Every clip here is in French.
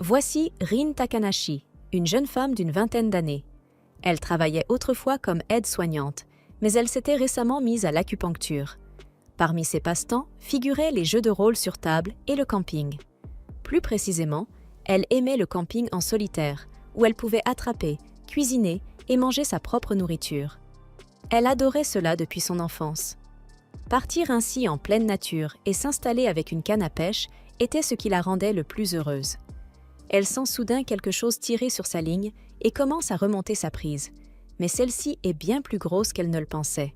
Voici Rin Takanashi, une jeune femme d'une vingtaine d'années. Elle travaillait autrefois comme aide-soignante, mais elle s'était récemment mise à l'acupuncture. Parmi ses passe-temps figuraient les jeux de rôle sur table et le camping. Plus précisément, elle aimait le camping en solitaire, où elle pouvait attraper, cuisiner et manger sa propre nourriture. Elle adorait cela depuis son enfance. Partir ainsi en pleine nature et s'installer avec une canne à pêche était ce qui la rendait le plus heureuse. Elle sent soudain quelque chose tirer sur sa ligne et commence à remonter sa prise, mais celle-ci est bien plus grosse qu'elle ne le pensait.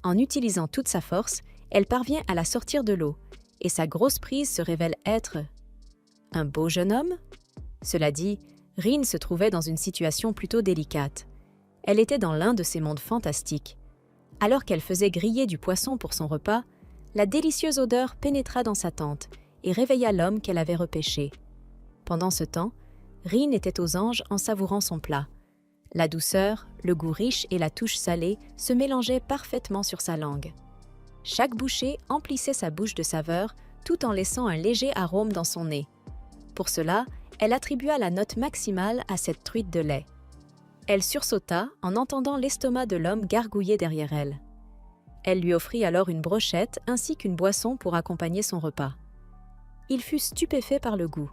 En utilisant toute sa force, elle parvient à la sortir de l'eau, et sa grosse prise se révèle être un beau jeune homme. Cela dit, Rin se trouvait dans une situation plutôt délicate. Elle était dans l'un de ces mondes fantastiques. Alors qu'elle faisait griller du poisson pour son repas, la délicieuse odeur pénétra dans sa tente et réveilla l'homme qu'elle avait repêché. Pendant ce temps, Rin était aux anges en savourant son plat. La douceur, le goût riche et la touche salée se mélangeaient parfaitement sur sa langue. Chaque bouchée emplissait sa bouche de saveur tout en laissant un léger arôme dans son nez. Pour cela, elle attribua la note maximale à cette truite de lait. Elle sursauta en entendant l'estomac de l'homme gargouiller derrière elle. Elle lui offrit alors une brochette ainsi qu'une boisson pour accompagner son repas. Il fut stupéfait par le goût.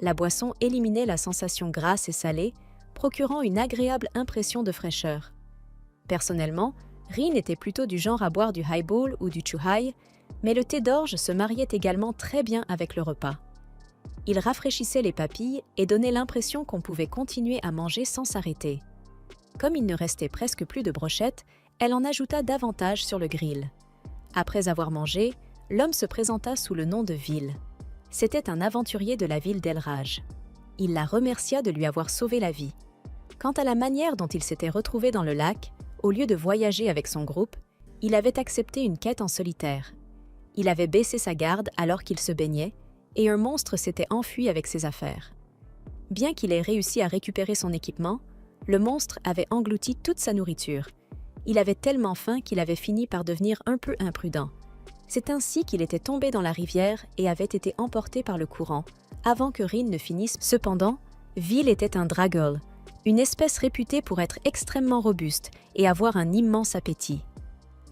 La boisson éliminait la sensation grasse et salée, procurant une agréable impression de fraîcheur. Personnellement, Rin était plutôt du genre à boire du highball ou du chuhai, mais le thé d'orge se mariait également très bien avec le repas. Il rafraîchissait les papilles et donnait l'impression qu'on pouvait continuer à manger sans s'arrêter. Comme il ne restait presque plus de brochettes, elle en ajouta davantage sur le grill. Après avoir mangé, l'homme se présenta sous le nom de Vil. C'était un aventurier de la ville d'El Raj. Il la remercia de lui avoir sauvé la vie. Quant à la manière dont il s'était retrouvé dans le lac, au lieu de voyager avec son groupe, il avait accepté une quête en solitaire. Il avait baissé sa garde alors qu'il se baignait, et un monstre s'était enfui avec ses affaires. Bien qu'il ait réussi à récupérer son équipement, le monstre avait englouti toute sa nourriture. Il avait tellement faim qu'il avait fini par devenir un peu imprudent. C'est ainsi qu'il était tombé dans la rivière et avait été emporté par le courant, avant que Rin ne finisse. Cependant, Vil était un draggle, une espèce réputée pour être extrêmement robuste et avoir un immense appétit.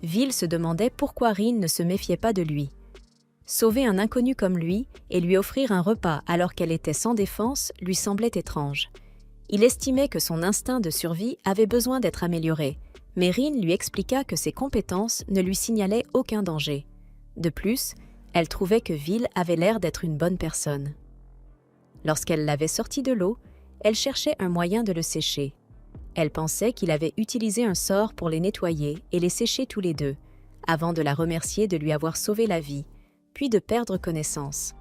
Vil se demandait pourquoi Rin ne se méfiait pas de lui. Sauver un inconnu comme lui et lui offrir un repas alors qu'elle était sans défense lui semblait étrange. Il estimait que son instinct de survie avait besoin d'être amélioré, mais Rin lui expliqua que ses compétences ne lui signalaient aucun danger. De plus, elle trouvait que Vil avait l'air d'être une bonne personne. Lorsqu'elle l'avait sorti de l'eau, elle cherchait un moyen de le sécher. Elle pensait qu'il avait utilisé un sort pour les nettoyer et les sécher tous les deux, avant de la remercier de lui avoir sauvé la vie, puis de perdre connaissance.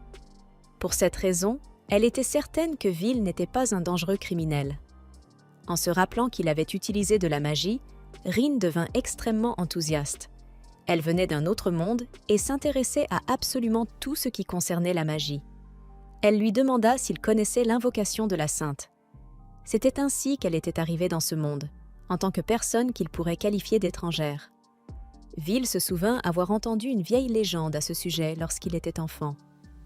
Pour cette raison, elle était certaine que Vil n'était pas un dangereux criminel. En se rappelant qu'il avait utilisé de la magie, Rin devint extrêmement enthousiaste. Elle venait d'un autre monde et s'intéressait à absolument tout ce qui concernait la magie. Elle lui demanda s'il connaissait l'invocation de la sainte. C'était ainsi qu'elle était arrivée dans ce monde, en tant que personne qu'il pourrait qualifier d'étrangère. Vil se souvint avoir entendu une vieille légende à ce sujet lorsqu'il était enfant.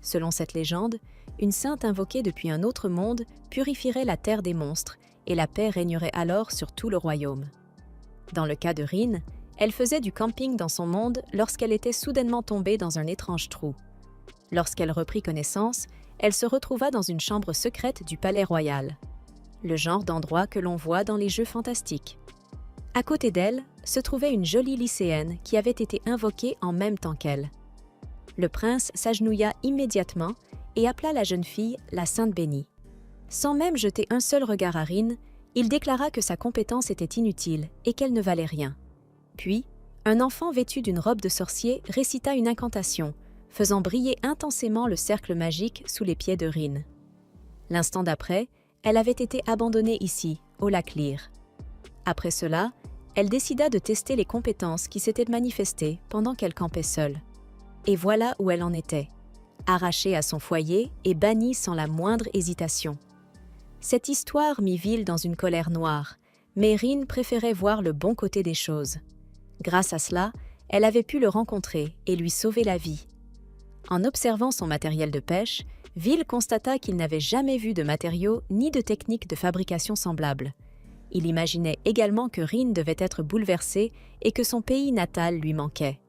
Selon cette légende, une sainte invoquée depuis un autre monde purifierait la terre des monstres et la paix régnerait alors sur tout le royaume. Dans le cas de Rin, elle faisait du camping dans son monde lorsqu'elle était soudainement tombée dans un étrange trou. Lorsqu'elle reprit connaissance, elle se retrouva dans une chambre secrète du palais royal, le genre d'endroit que l'on voit dans les jeux fantastiques. À côté d'elle se trouvait une jolie lycéenne qui avait été invoquée en même temps qu'elle. Le prince s'agenouilla immédiatement et appela la jeune fille la Sainte Bénie. Sans même jeter un seul regard à Rin, il déclara que sa compétence était inutile et qu'elle ne valait rien. Puis, un enfant vêtu d'une robe de sorcier récita une incantation, faisant briller intensément le cercle magique sous les pieds de Rin. L'instant d'après, elle avait été abandonnée ici, au lac Lyre. Après cela, elle décida de tester les compétences qui s'étaient manifestées pendant qu'elle campait seule. Et voilà où elle en était, arrachée à son foyer et bannie sans la moindre hésitation. Cette histoire mit Vil dans une colère noire, mais Rin préférait voir le bon côté des choses. Grâce à cela, elle avait pu le rencontrer et lui sauver la vie. En observant son matériel de pêche, Will constata qu'il n'avait jamais vu de matériaux ni de techniques de fabrication semblables. Il imaginait également que Rin devait être bouleversé et que son pays natal lui manquait.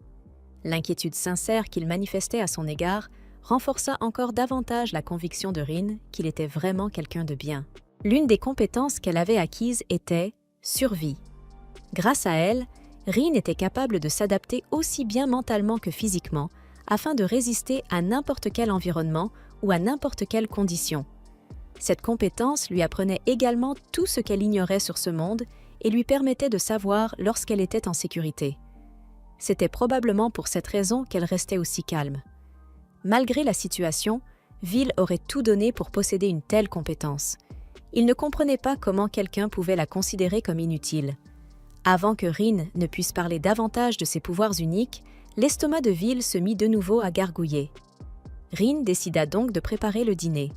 L'inquiétude sincère qu'il manifestait à son égard renforça encore davantage la conviction de Rin qu'il était vraiment quelqu'un de bien. L'une des compétences qu'elle avait acquises était « survie ». Grâce à elle, Rin était capable de s'adapter aussi bien mentalement que physiquement afin de résister à n'importe quel environnement ou à n'importe quelle condition. Cette compétence lui apprenait également tout ce qu'elle ignorait sur ce monde et lui permettait de savoir lorsqu'elle était en sécurité. C'était probablement pour cette raison qu'elle restait aussi calme. Malgré la situation, Will aurait tout donné pour posséder une telle compétence. Il ne comprenait pas comment quelqu'un pouvait la considérer comme inutile. Avant que Rin ne puisse parler davantage de ses pouvoirs uniques, l'estomac de Will se mit de nouveau à gargouiller. Rin décida donc de préparer le dîner.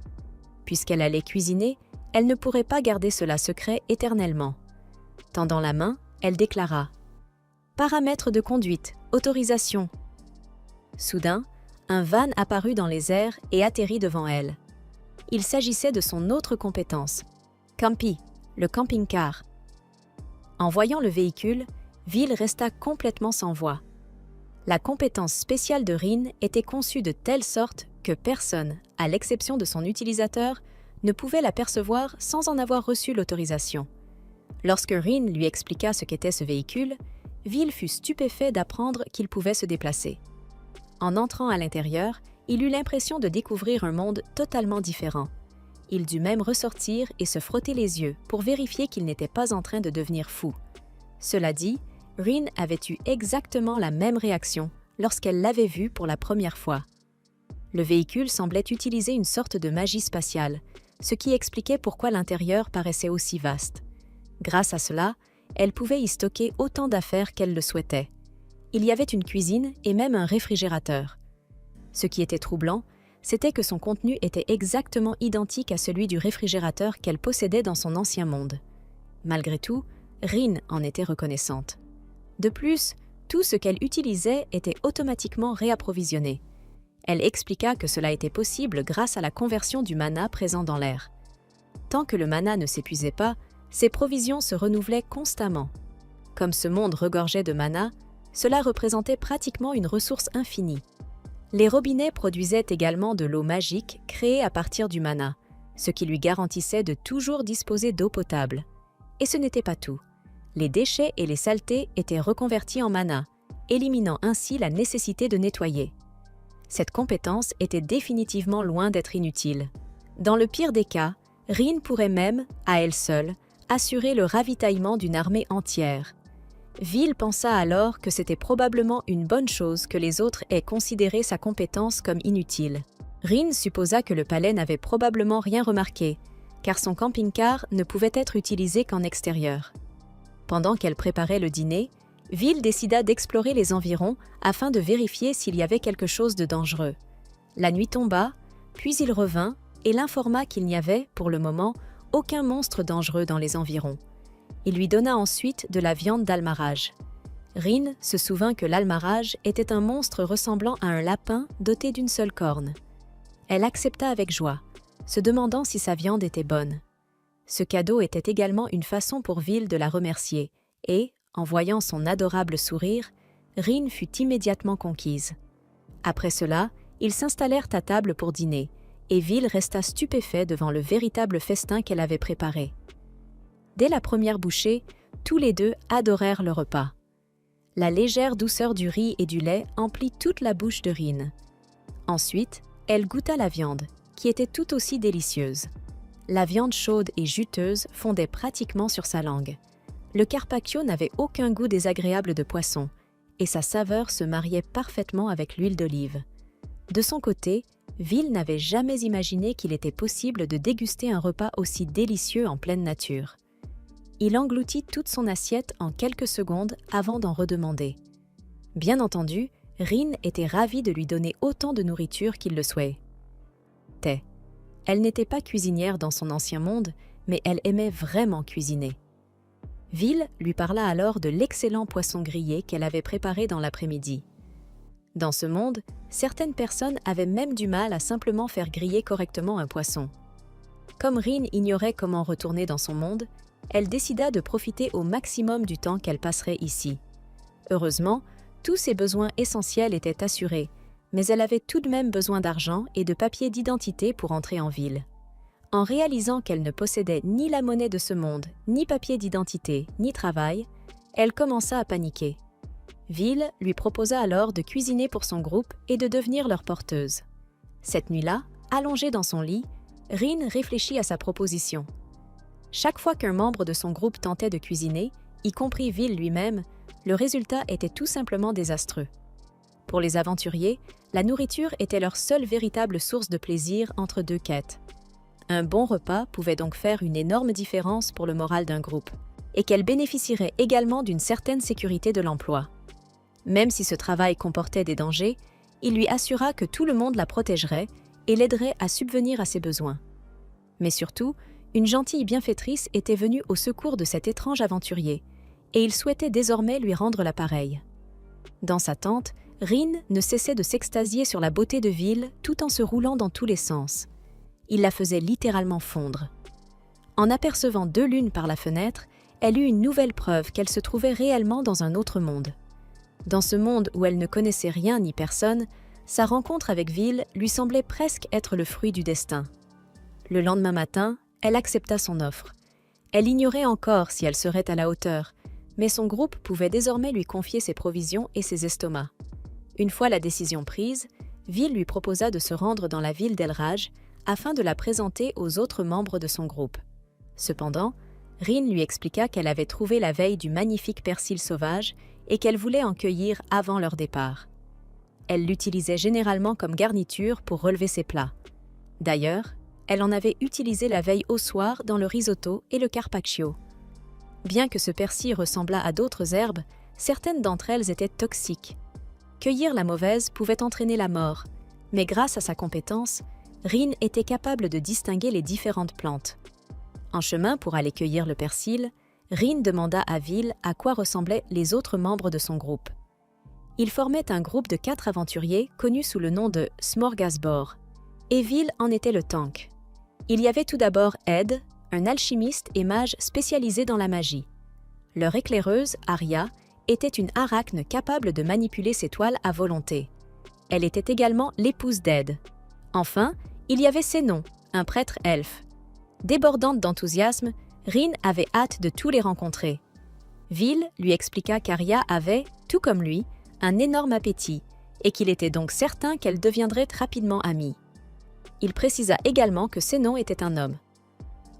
Puisqu'elle allait cuisiner, elle ne pourrait pas garder cela secret éternellement. Tendant la main, elle déclara « Paramètres de conduite, autorisation ». Soudain, un van apparut dans les airs et atterrit devant elle. Il s'agissait de son autre compétence, Campy, le camping-car. En voyant le véhicule, Will resta complètement sans voix. La compétence spéciale de Rin était conçue de telle sorte que personne, à l'exception de son utilisateur, ne pouvait la percevoir sans en avoir reçu l'autorisation. Lorsque Rin lui expliqua ce qu'était ce véhicule, Will fut stupéfait d'apprendre qu'il pouvait se déplacer. En entrant à l'intérieur, il eut l'impression de découvrir un monde totalement différent. Il dut même ressortir et se frotter les yeux pour vérifier qu'il n'était pas en train de devenir fou. Cela dit, Rin avait eu exactement la même réaction lorsqu'elle l'avait vu pour la première fois. Le véhicule semblait utiliser une sorte de magie spatiale, ce qui expliquait pourquoi l'intérieur paraissait aussi vaste. Grâce à cela, elle pouvait y stocker autant d'affaires qu'elle le souhaitait. Il y avait une cuisine et même un réfrigérateur. Ce qui était troublant, c'était que son contenu était exactement identique à celui du réfrigérateur qu'elle possédait dans son ancien monde. Malgré tout, Rin en était reconnaissante. De plus, tout ce qu'elle utilisait était automatiquement réapprovisionné. Elle expliqua que cela était possible grâce à la conversion du mana présent dans l'air. Tant que le mana ne s'épuisait pas, ses provisions se renouvelaient constamment. Comme ce monde regorgeait de mana, cela représentait pratiquement une ressource infinie. Les robinets produisaient également de l'eau magique créée à partir du mana, ce qui lui garantissait de toujours disposer d'eau potable. Et ce n'était pas tout. Les déchets et les saletés étaient reconvertis en mana, éliminant ainsi la nécessité de nettoyer. Cette compétence était définitivement loin d'être inutile. Dans le pire des cas, Rin pourrait même, à elle seule, assurer le ravitaillement d'une armée entière. Will pensa alors que c'était probablement une bonne chose que les autres aient considéré sa compétence comme inutile. Rin supposa que le palais n'avait probablement rien remarqué, car son camping-car ne pouvait être utilisé qu'en extérieur. Pendant qu'elle préparait le dîner, Will décida d'explorer les environs afin de vérifier s'il y avait quelque chose de dangereux. La nuit tomba, puis il revint et l'informa qu'il n'y avait, pour le moment, aucun monstre dangereux dans les environs. Il lui donna ensuite de la viande d'almarage. Rin se souvint que l'almarage était un monstre ressemblant à un lapin doté d'une seule corne. Elle accepta avec joie, se demandant si sa viande était bonne. Ce cadeau était également une façon pour Will de la remercier, et, en voyant son adorable sourire, Rin fut immédiatement conquise. Après cela, ils s'installèrent à table pour dîner, et Will resta stupéfait devant le véritable festin qu'elle avait préparé. Dès la première bouchée, tous les deux adorèrent le repas. La légère douceur du riz et du lait emplit toute la bouche de Rin. Ensuite, elle goûta la viande, qui était tout aussi délicieuse. La viande chaude et juteuse fondait pratiquement sur sa langue. Le carpaccio n'avait aucun goût désagréable de poisson, et sa saveur se mariait parfaitement avec l'huile d'olive. De son côté, Will n'avait jamais imaginé qu'il était possible de déguster un repas aussi délicieux en pleine nature. Il engloutit toute son assiette en quelques secondes avant d'en redemander. Bien entendu, Rin était ravie de lui donner autant de nourriture qu'il le souhaitait. Elle n'était pas cuisinière dans son ancien monde, mais elle aimait vraiment cuisiner. Will lui parla alors de l'excellent poisson grillé qu'elle avait préparé dans l'après-midi. Dans ce monde, certaines personnes avaient même du mal à simplement faire griller correctement un poisson. Comme Rin ignorait comment retourner dans son monde, elle décida de profiter au maximum du temps qu'elle passerait ici. Heureusement, tous ses besoins essentiels étaient assurés, mais elle avait tout de même besoin d'argent et de papiers d'identité pour entrer en ville. En réalisant qu'elle ne possédait ni la monnaie de ce monde, ni papier d'identité, ni travail, elle commença à paniquer. Vil lui proposa alors de cuisiner pour son groupe et de devenir leur porteuse. Cette nuit-là, allongée dans son lit, Rin réfléchit à sa proposition. Chaque fois qu'un membre de son groupe tentait de cuisiner, y compris Vil lui-même, le résultat était tout simplement désastreux. Pour les aventuriers, la nourriture était leur seule véritable source de plaisir entre deux quêtes. Un bon repas pouvait donc faire une énorme différence pour le moral d'un groupe, et qu'elle bénéficierait également d'une certaine sécurité de l'emploi. Même si ce travail comportait des dangers, il lui assura que tout le monde la protégerait et l'aiderait à subvenir à ses besoins. Mais surtout, une gentille bienfaitrice était venue au secours de cet étrange aventurier, et il souhaitait désormais lui rendre l'appareil. Dans sa tente, Rin ne cessait de s'extasier sur la beauté de Vil tout en se roulant dans tous les sens. Il la faisait littéralement fondre. En apercevant deux lunes par la fenêtre, elle eut une nouvelle preuve qu'elle se trouvait réellement dans un autre monde. Dans ce monde où elle ne connaissait rien ni personne, sa rencontre avec Vil lui semblait presque être le fruit du destin. Le lendemain matin, elle accepta son offre. Elle ignorait encore si elle serait à la hauteur, mais son groupe pouvait désormais lui confier ses provisions et ses estomacs. Une fois la décision prise, Vil lui proposa de se rendre dans la ville d'Elraj afin de la présenter aux autres membres de son groupe. Cependant, Rin lui expliqua qu'elle avait trouvé la veille du magnifique persil sauvage et qu'elle voulait en cueillir avant leur départ. Elle l'utilisait généralement comme garniture pour relever ses plats. D'ailleurs, elle en avait utilisé la veille au soir dans le risotto et le carpaccio. Bien que ce persil ressemblât à d'autres herbes, certaines d'entre elles étaient toxiques. Cueillir la mauvaise pouvait entraîner la mort, mais grâce à sa compétence, Rin était capable de distinguer les différentes plantes. En chemin pour aller cueillir le persil, Rin demanda à Vil à quoi ressemblaient les autres membres de son groupe. Ils formaient un groupe de 4 aventuriers connus sous le nom de Smorgasbord, et Vil en était le tank. Il y avait tout d'abord Ed, un alchimiste et mage spécialisé dans la magie. Leur éclaireuse, Arya, était une arachne capable de manipuler ses toiles à volonté. Elle était également l'épouse d'Ed. Enfin, il y avait Sénon, un prêtre elfe. Débordante d'enthousiasme, Rin avait hâte de tous les rencontrer. Vil lui expliqua qu'Arya avait, tout comme lui, un énorme appétit et qu'il était donc certain qu'elle deviendrait rapidement amie. Il précisa également que Sénon était un homme.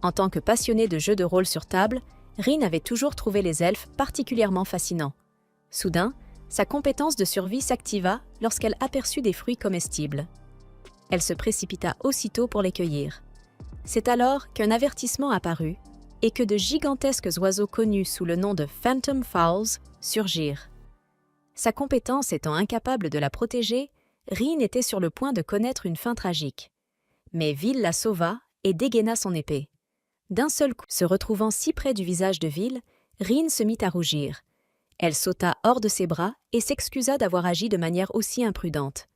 En tant que passionné de jeux de rôle sur table, Rin avait toujours trouvé les elfes particulièrement fascinants. Soudain, sa compétence de survie s'activa lorsqu'elle aperçut des fruits comestibles. Elle se précipita aussitôt pour les cueillir. C'est alors qu'un avertissement apparut et que de gigantesques oiseaux connus sous le nom de Phantom Fowls surgirent. Sa compétence étant incapable de la protéger, Rin était sur le point de connaître une fin tragique. Mais Vil la sauva et dégaina son épée. D'un seul coup, se retrouvant si près du visage de Vil, Rin se mit à rougir. Elle sauta hors de ses bras et s'excusa d'avoir agi de manière aussi imprudente.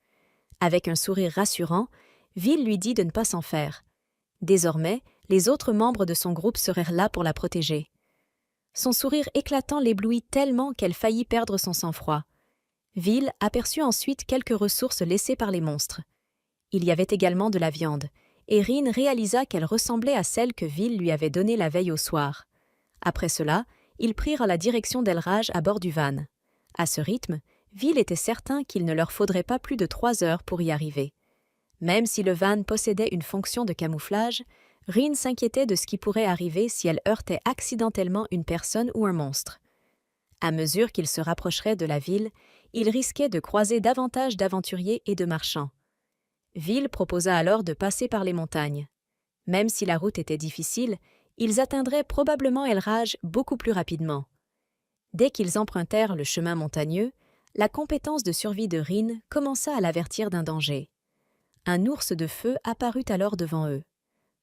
Avec un sourire rassurant, Vil lui dit de ne pas s'en faire. Désormais, les autres membres de son groupe seraient là pour la protéger. Son sourire éclatant l'éblouit tellement qu'elle faillit perdre son sang-froid. Vil aperçut ensuite quelques ressources laissées par les monstres. Il y avait également de la viande, et Rin réalisa qu'elle ressemblait à celle que Vil lui avait donnée la veille au soir. Après cela, ils prirent la direction d'Elraj à bord du van. À ce rythme, Vil était certain qu'il ne leur faudrait pas plus de 3 heures pour y arriver. Même si le van possédait une fonction de camouflage, Rin s'inquiétait de ce qui pourrait arriver si elle heurtait accidentellement une personne ou un monstre. À mesure qu'ils se rapprocheraient de la ville, ils risquaient de croiser davantage d'aventuriers et de marchands. Vil proposa alors de passer par les montagnes. Même si la route était difficile, ils atteindraient probablement Elraj beaucoup plus rapidement. Dès qu'ils empruntèrent le chemin montagneux, la compétence de survie de Rin commença à l'avertir d'un danger. Un ours de feu apparut alors devant eux.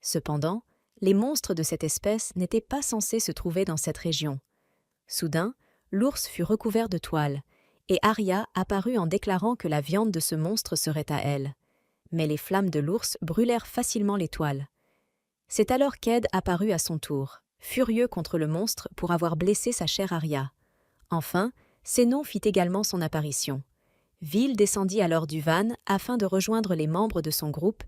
Cependant, les monstres de cette espèce n'étaient pas censés se trouver dans cette région. Soudain, l'ours fut recouvert de toile, et Arya apparut en déclarant que la viande de ce monstre serait à elle. Mais les flammes de l'ours brûlèrent facilement les toiles. C'est alors qu'Ed apparut à son tour, furieux contre le monstre pour avoir blessé sa chère Arya. Enfin, Sénon fit également son apparition. Vil descendit alors du van afin de rejoindre les membres de son groupe